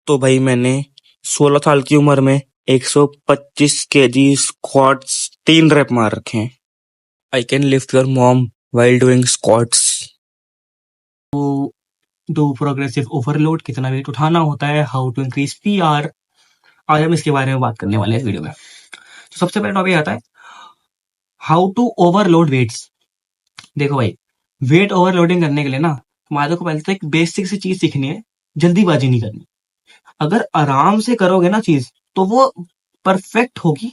तो भाई मैंने 16 साल की उम्र में 125 केजी स्क्वाट्स 3 रेप मार रखे हैं। I can lift your mom while doing squats. Do progressive overload, कितना वेट उठाना होता है, हाउ टू इंक्रीज पीआर। आज हम इसके बारे में बात करने वाले हैं इस वीडियो में। तो सबसे पहले टॉपिक आता है हाउ टू ओवरलोड वेट्स। देखो भाई, वेट ओवरलोडिंग करने के लिए ना तुम्हारे को पहले तो एक बेसिक सी चीज सीखनी है, जल्दीबाजी नहीं करनी। अगर आराम से करोगे ना चीज तो वो परफेक्ट होगी,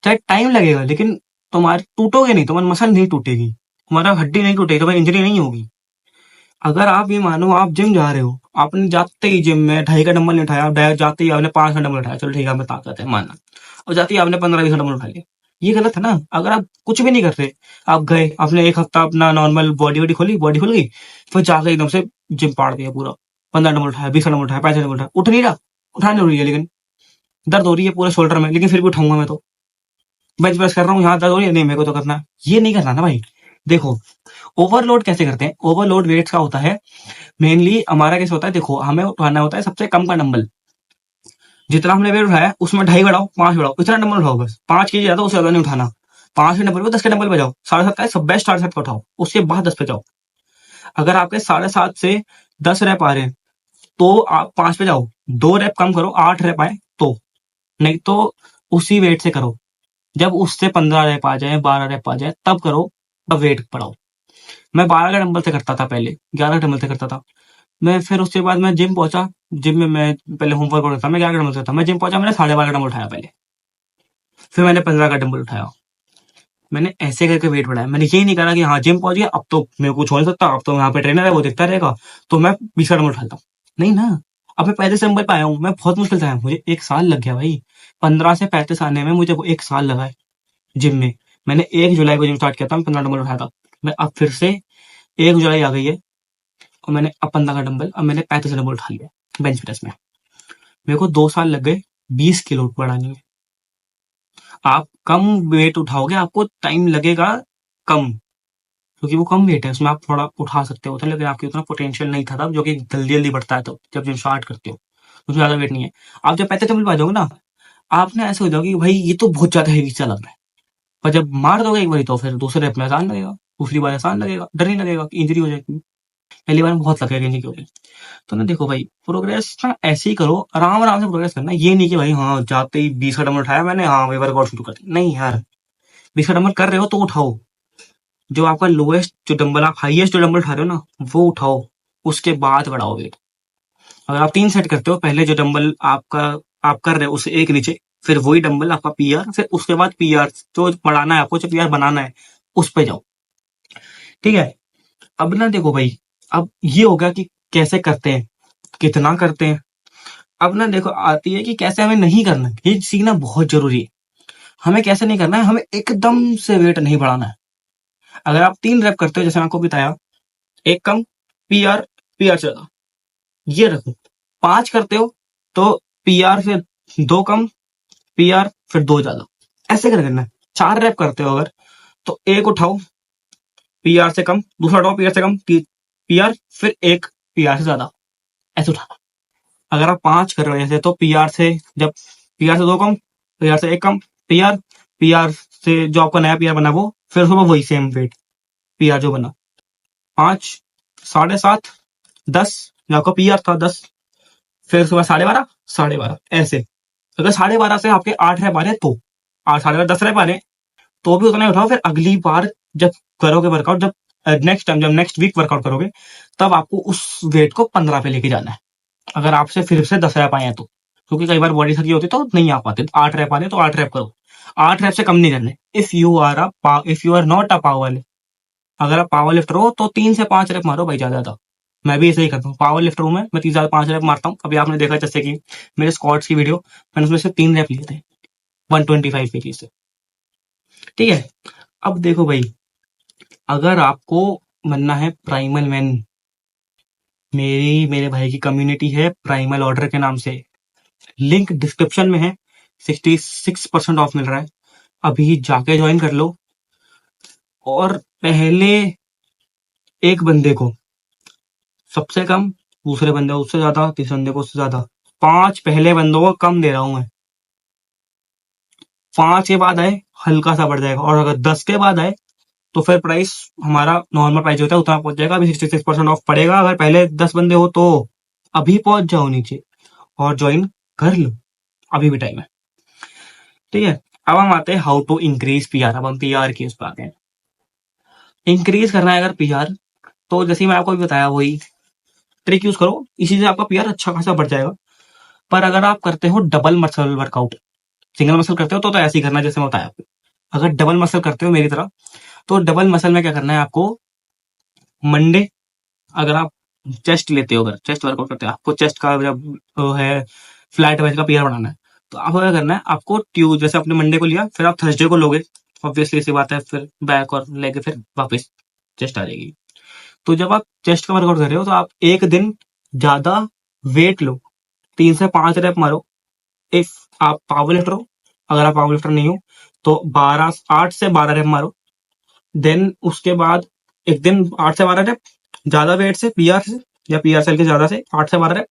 चाहे टाइम लगेगा, लेकिन तुम्हारे टूटोगे नहीं, तुम्हारी मसल नहीं टूटेगी, तुम्हारा हड्डी नहीं टूटेगी, तुम्हारी इंजरी नहीं होगी। अगर आप ये मानो आप जिम जा रहे हो, आपने जाते ही जिम में 2.5 का डंबल नहीं उठाया, डायरेक्ट जाते ही आपने 5 का डंबल उठाया, चलो ठीक है आपने ताकत है माना, और जाते ही आपने 15-20 का डंबल उठा लिया, ये गलत है ना। अगर आप कुछ भी नहीं करते, आप गए, आपने एक हफ्ता अपना नॉर्मल बॉडी वॉडी खोली, बॉडी खुल गई, फिर जाकर एकदम से जिम पाड़ दिया पूरा, 15 डंबल उठाया, 20 का डंबल उठाया, 5 डंबल उठाया, उठ नहीं रहा, उठाने जरूरी है, लेकिन दर्द हो रही है पूरे शोल्डर में, लेकिन फिर भी उठाऊंगा मैं तो, बेंच प्रेस कर रहा हूँ, यहाँ दर्द हो रही है, नहीं मेरे को तो करना है, ये नहीं करना ना भाई। देखो, ओवरलोड कैसे करते हैं, ओवरलोड वेट्स का होता है मेनली हमारा कैसे होता है, देखो हमें उठाना होता है सबसे कम का डंबल, जितना हमने वेट उठाया उसमें 2.5 बढ़ाओ, 5 बढ़ाओ, इतना डंबल उठाओ बस, 5 केजी ज्यादा, उससे ज्यादा नहीं उठाना। 5 के डंबल पे 10 के डंबल पे जाओ, 7.5 का है, सब बेस्ट 7.5 का उठाओ, उसके बाद 10 पे जाओ। अगर आपके 7.5 से 10 रैप आ रहे हैं तो आप 5 पे जाओ, 2 रैप कम करो, 8 रैप आए तो, नहीं तो उसी वेट से करो। जब उससे 15 रैप आ जाए, 12 रैप आ जाए, तब करो, तब वेट बढ़ाओ। मैं 12 का डंबल से करता था पहले, 11 का डंबल से करता था मैं, फिर उसके बाद मैं जिम पहुंचा, जिम में मैं पहले होमवर्क करता था, मैं 11 का डंबल से था, मैं जिम पहुंचा, मैंने 12.5 का डंबल उठाया पहले, फिर मैंने 15 का डंबल उठाया, मैंने ऐसे करके वेट बढ़ाया। मैंने ये नहीं करा कि हाँ जिम पहुंच गया अब तो मेरे को छोड़ नहीं सकता, अब तो यहाँ पे ट्रेनर है वो देखता रहेगा, तो मैं 20 का डंबल उठाता हूँ, नहीं ना। अब मैं 35 नंबर पे आया हूँ, मैं बहुत मुश्किल से आया हूँ, मुझे 1 साल लग गया भाई, 15 से 35 आने में मुझे 1 साल लगा है जिम में। मैंने 1 जुलाई को जिम स्टार्ट किया था, मैं 15 डंबल उठाया था, मैं अब फिर से 1 जुलाई आ गई है और मैंने अब 15 का डंबल, अब मैंने 35 डंबल उठा लिया बेंच प्रेस में। मेरे को 2 साल लग गए 20 किलो बढ़ाने में। आप कम वेट उठाओगे, आपको टाइम लगेगा कम, क्योंकि वो कम वेट है, उसमें आप थोड़ा उठा सकते हो, लेकिन आपके उतना पोटेंशियल नहीं था तब, जो कि जल्दी जल्दी बढ़ता है तो जब जिम स्टार्ट करते हो, उसमें ज्यादा वेट नहीं है। आप जब 35 डंबल पे आ जाओगे ना, आपने ऐसे हो जाओगे कि भाई ये तो बहुत ज्यादा हेवी सा लग रहा है, पर जब मार दोगे एक बारी तो फिर दूसरे रैप में आसान लगेगा, दूसरी बार आसान लगेगा, डर नहीं लगेगा कि इंजरी हो जाएगी, पहली बार में बहुत लगेगा इंजरी की होगी। तो ना देखो भाई, प्रोग्रेस ना ऐसे ही करो, आराम आराम से प्रोग्रेस करना, ये नहीं कि भाई हाँ जाते ही 20 का डंबल उठाया मैंने, हाँ वही वर्कआउट शुरू कर दिया, नहीं यार। 20 का डंबल कर रहे हो तो उठाओ, जो आपका लोएस्ट जो डंबल, आप हाईएस्ट जो डंबल उठा रहे हो ना वो उठाओ, उसके बाद बढ़ाओ वेट। अगर आप 3 सेट करते हो, पहले जो डंबल आपका आप कर रहे हो उससे एक नीचे, फिर वही डंबल आपका पीआर, फिर उसके बाद पीआर जो बढ़ाना है आपको, जो पीआर बनाना है उस पे जाओ, ठीक है। अब ना देखो भाई, अब ये होगा कि कैसे करते हैं, कितना करते हैं। अब ना देखो आती है कि कैसे हमें नहीं करना है, ये सीखना बहुत जरूरी है। हमें कैसे नहीं करना है, हमें एकदम से वेट नहीं बढ़ाना है। अगर आप 3 रैप करते हो, जैसे मैं आपको बताया, एक कम, पीआर, पीआर ज्यादा, ये रखो। 5 करते हो तो पीआर से 2 कम, पीआर फिर 2 ज्यादा, ऐसे कर करना है। 4 रैप करते हो अगर, तो एक उठाओ पीआर से कम, दूसरा उठाओ पीआर से कम, पीआर फिर एक पीआर से ज्यादा, ऐसे उठाना। अगर आप 5 कर रहे हो जैसे, तो पीआर से, जब पीआर से 2 कम, पीआर से 1 कम, पीआर, पीआर से जो आपका नया पीआर बना वो, फिर उसमें वही सेम वेट पीआर जो बना, 5, 7.5, 10, जो आपका पीआर था 10, फिर उसके बाद 12.5, 12.5, ऐसे। अगर 12.5 से आपके 8 रैप आ रहे हैं तो 8, 12.5, 10 रैप आ रहे हैं तो भी उतना ही उठाओ। फिर अगली बार जब करोगे वर्कआउट, जब नेक्स्ट टाइम, जब नेक्स्ट वीक वर्कआउट करोगे, तब आपको उस वेट को 15 पे लेके जाना है, अगर आपसे फिर से 10 रैप आए हैं तो, क्योंकि कई बार बॉडी थकी होती है तो नहीं आ पाते। 8 रैप आ रहे हैं तो 8 रैप करो, 8 रैप से कम नहीं करने। If you are not a power, अगर आप पावर लिफ्टर हो तो 3 से 5 रैप मारो भाई, ज्यादा ज्यादा। मैं भी ऐसे ही करता हूँ, पावर लिफ्टर हूँ मैं 3 से 5 रैप मारता हूँ। अभी आपने देखा जैसे कि मेरे स्क्वाट्स की वीडियो, मैंने उसमें से 3 रैप लिए थे 125 केजी से, ठीक है। अब देखो भाई, अगर आपको बनना है प्राइमल मैन, मेरे भाई की कम्युनिटी है प्राइमल ऑर्डर के नाम से, लिंक डिस्क्रिप्शन में है, 66% ऑफ मिल रहा है, अभी जाके ज्वाइन कर लो। और पहले एक बंदे को सबसे कम, दूसरे बंदे को उससे ज्यादा, तीसरे बंदे को उससे ज्यादा 5 पहले बंदों को कम दे रहा हूं मैं, 5 के बाद आए हल्का सा बढ़ जाएगा, और अगर 10 के बाद आए तो फिर प्राइस हमारा नॉर्मल प्राइस होता है उतना पहुंच जाएगा। अभी 66% ऑफ पड़ेगा, अगर पहले 10 बंदे हो तो अभी पहुंच जाओ नीचे और ज्वाइन कर लो, अभी भी टाइम है। ठीक है, अब हम आते हैं हाउ टू इंक्रीज पीआर। अब हम पीआर की उस पर आते हैं। इंक्रीज करना है अगर पीआर, तो जैसे मैं आपको भी बताया वही ट्रिक यूज करो, इसी से आपका पीआर अच्छा खासा बढ़ जाएगा। पर अगर आप करते हो double muscle workout, single muscle करते हो तो ऐसे ही करना जैसे मैं बताया आपको। अगर डबल मसल करते हो मेरी तरह, तो डबल मसल में क्या करना है आपको, मंडे अगर आप चेस्ट लेते हो, अगर चेस्ट वर्कआउट करते हो, आपको चेस्ट का जब वो है फ्लैट वेज का पीआर बनाना है, तो आपको क्या करना है, आपको ट्यूज जैसे आपने मंडे को लिया, फिर आप थर्सडे को लोगे, ऑब्वियसली सी बात है, फिर बैक और लेके फिर वापस चेस्ट आ जाएगी। तो जब आप चेस्ट का वर्कआउट कर रहे हो तो आप एक दिन ज्यादा वेट लो, 3 से 5 रैप मारो। इफ आप पावर लिफ्टर हो, अगर आप पावर लिफ्टर नहीं हो तो 8 से 12 रैप मारो। देन उसके बाद एक दिन 8 से 12 रैप ज्यादा वेट से, पीआर से या पीआर सेल के ज्यादा से 8 से 12 रैप।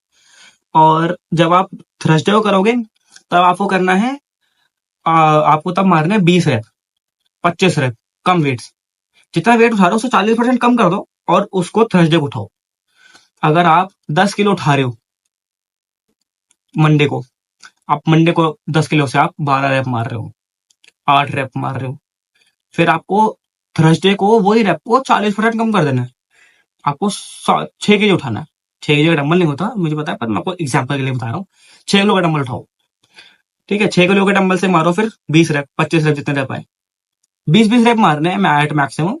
और जब आप थर्सडे को करोगे तब आपको करना है, आपको तब मारना है 20 रैप, 25 रैप, कम वेट। जितना वेट उठा रहे हो उससे 40% कम कर दो और उसको थर्सडे को उठाओ। अगर आप 10 किलो उठा रहे हो मंडे को, आप मंडे को 10 किलो से आप 12 रैप मार रहे हो, 8 रैप मार रहे हो, फिर आपको थर्सडे को वही रैप को 40% कम कर देना है, आपको 6 केजी उठाना है। 6 केजी का डंबल नहीं होता मुझे पता है, पर मैं आपको एग्जाम्पल के लिए बता रहा हूँ। 6 किलो का डंबल उठाओ, ठीक है, 6 किलो के डंबल से मारो फिर 20 रैप, 25 रैप, जितने रैप आए, 20-20 रैप मारने हैं मैं एट मैक्सिमम।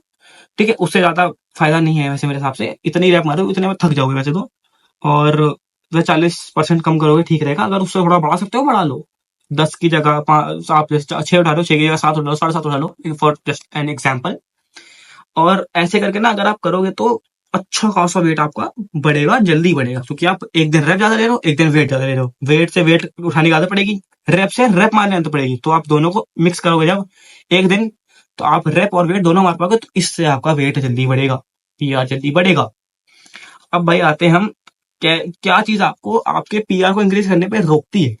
ठीक है, उससे ज्यादा फायदा नहीं है वैसे मेरे हिसाब से, इतनी रैप मारो, इतने में थक जाओगे वैसे तो। और वह 40% कम करोगे ठीक रहेगा, अगर उससे थोड़ा बढ़ा सकते हो बढ़ा लो। 10 की जगह आप जैसे 6 उठा लो, 6 की जगह 7 उठा लो, 7.5 उठा लो, फॉर जस्ट एन एग्जाम्पल। और ऐसे करके ना अगर आप करोगे तो अच्छा खासा वेट आपका बढ़ेगा, जल्दी बढ़ेगा, क्योंकि आप एक दिन रैप ज्यादा ले रहे हो, एक दिन वेट ज्यादा ले रहे हो, वेट से वेट उठाने की आदत पड़ेगी, रैप से रैप मारने आदत पड़ेगी, तो आप दोनों को मिक्स करोगे जब एक दिन, तो आप रैप और वेट दोनों मार पाओगे, तो इससे आपका वेट जल्दी बढ़ेगा या जल्दी बढ़ेगा। अब भाई आते हैं हम, क्या क्या चीज आपको आपके पीआर को इंक्रीज करने पे रोकती है।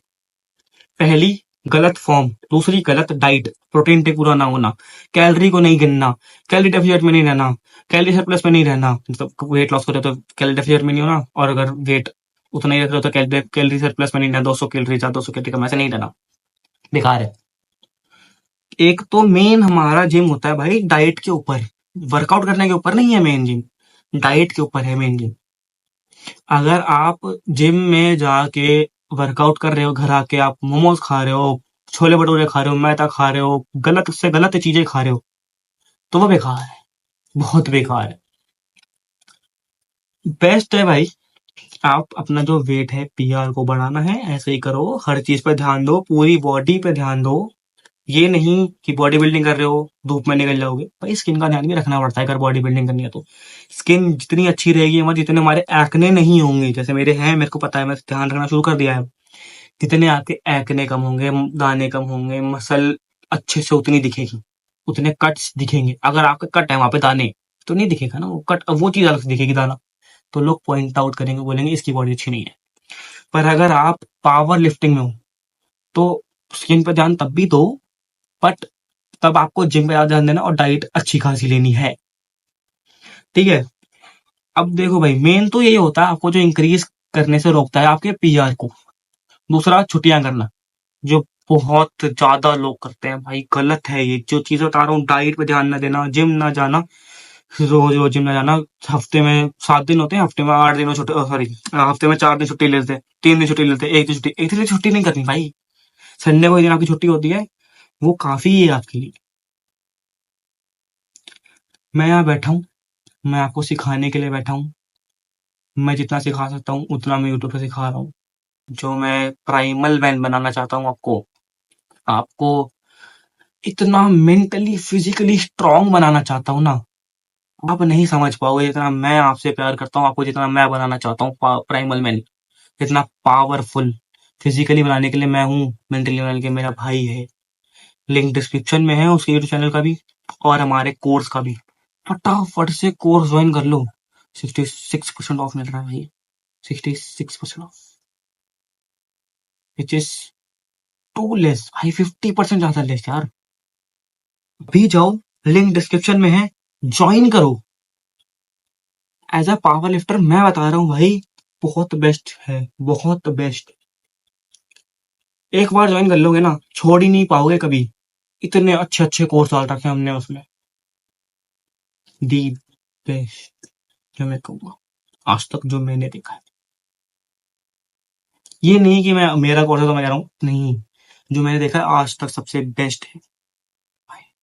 पहली, गलत फॉर्म। दूसरी, गलत डाइट, प्रोटीन टेक पूरा ना होना, कैलोरी को नहीं गिनना, कैलोरी डेफिसिट में नहीं रहना, कैलोरी सरप्लस में नहीं रहना, मतलब वेट लॉस कर रहे हो तो कैलोरी डेफिसिट में नहीं होना, और अगर वेट उतना ही रख रहे हो तो कैलोरी सरप्लस में नहीं रहना, 200 कैलोरी ज्यादा, 200 कैलोरी कम, ऐसे नहीं रहना, बेकार है। एक तो मेन हमारा जिम होता है भाई डाइट के ऊपर, वर्कआउट करने के ऊपर नहीं है मेन जिम, डाइट के ऊपर है मेन जिम। अगर आप जिम में जाके वर्कआउट कर रहे हो, घर आके आप मोमोज खा रहे हो, छोले भटूरे खा रहे हो, मैदा खा रहे हो, गलत से गलत चीजें खा रहे हो, तो वो बेकार है, बहुत बेकार है। बेस्ट है भाई, आप अपना जो वेट है पीआर को बढ़ाना है, ऐसे ही करो, हर चीज पे ध्यान दो, पूरी बॉडी पे ध्यान दो। ये नहीं कि बॉडी बिल्डिंग कर रहे हो धूप में निकल जाओगे, भाई स्किन का ध्यान भी रखना पड़ता है अगर बॉडी बिल्डिंग करनी है तो। स्किन जितनी अच्छी रहेगी हमारी, जितने हमारे एक्ने नहीं होंगे, जैसे मेरे हैं, मेरे को पता है, मैं ध्यान रखना शुरू कर दिया है, जितने आपके एक्ने कम होंगे, दाने कम होंगे, मसल अच्छे से उतनी दिखेगी, उतने कट्स दिखेंगे। अगर आपके कट है वहां पे दाने, तो नहीं दिखेगा ना वो कट, वो चीज अलग से दिखेगी दाना, तो लोग पॉइंट आउट करेंगे, बोलेंगे इसकी बॉडी अच्छी नहीं है। पर अगर आप पावर लिफ्टिंग में हो तो स्किन पर ध्यान तब भी दो, बट तब आपको जिम पे ज्यादा ध्यान देना और डाइट अच्छी खासी लेनी है। ठीक है, अब देखो भाई, मेन तो यही होता है आपको जो इंक्रीज करने से रोकता है आपके पीआर को। दूसरा, छुट्टियां करना, जो बहुत ज्यादा लोग करते हैं भाई, गलत है ये जो चीज बता रहा हूँ। डाइट पे ध्यान ना देना, जिम ना जाना, रोज रोज जिम ना जाना। हफ्ते में 7 दिन होते हैं, हफ्ते में 8 दिन छुट्टी, सॉरी, हफ्ते में 4 दिन छुट्टी लेते हैं, 3 दिन छुट्टी लेते हैं, एक दिन छुट्टी, एक दिन छुट्टी नहीं करनी भाई। संडे को एक दिन आपकी छुट्टी होती है, वो काफी है आपके लिए। मैं यहाँ बैठा हूँ, मैं आपको सिखाने के लिए बैठा हूँ, मैं जितना सिखा सकता हूँ उतना मैं यूट्यूब पे सिखा रहा हूँ। जो मैं प्राइमल मैन बनाना चाहता हूँ आपको, आपको इतना मेंटली फिजिकली स्ट्रांग बनाना चाहता हूँ ना, आप नहीं समझ पाओगे जितना मैं आपसे प्यार करता हूँ, आपको जितना मैं बनाना चाहता हूँ प्राइमल मैन, इतना पावरफुल फिजिकली बनाने के लिए मैं हूँ, मेंटली बनाने के लिए मेरा भाई है। लिंक डिस्क्रिप्शन में है उसके यूट्यूब चैनल का भी और हमारे कोर्स का भी, फटाफट से कोर्स ज्वाइन कर लो, 66% ऑफ मिल रहा है भाई, 66% off. Which is too less भाई, 50% ज्यादा लेस यार। अभी जाओ, लिंक डिस्क्रिप्शन में है, ज्वाइन करो। एज अ पावर लिफ्टर मैं बता रहा हूँ भाई, बहुत बेस्ट है, बहुत बेस्ट। एक बार ज्वाइन कर लोगे ना, छोड़ ही नहीं पाओगे कभी। इतने अच्छे अच्छे कोर्स डाल रखे हैं हमने उसमें, दी बेस्ट जो मैं कहूँगा आज तक जो मैंने देखा है। ये नहीं कि मैं मेरा कोर्स है तो मैं कह रहा हूँ, नहीं, जो मैंने देखा है आज तक सबसे बेस्ट है।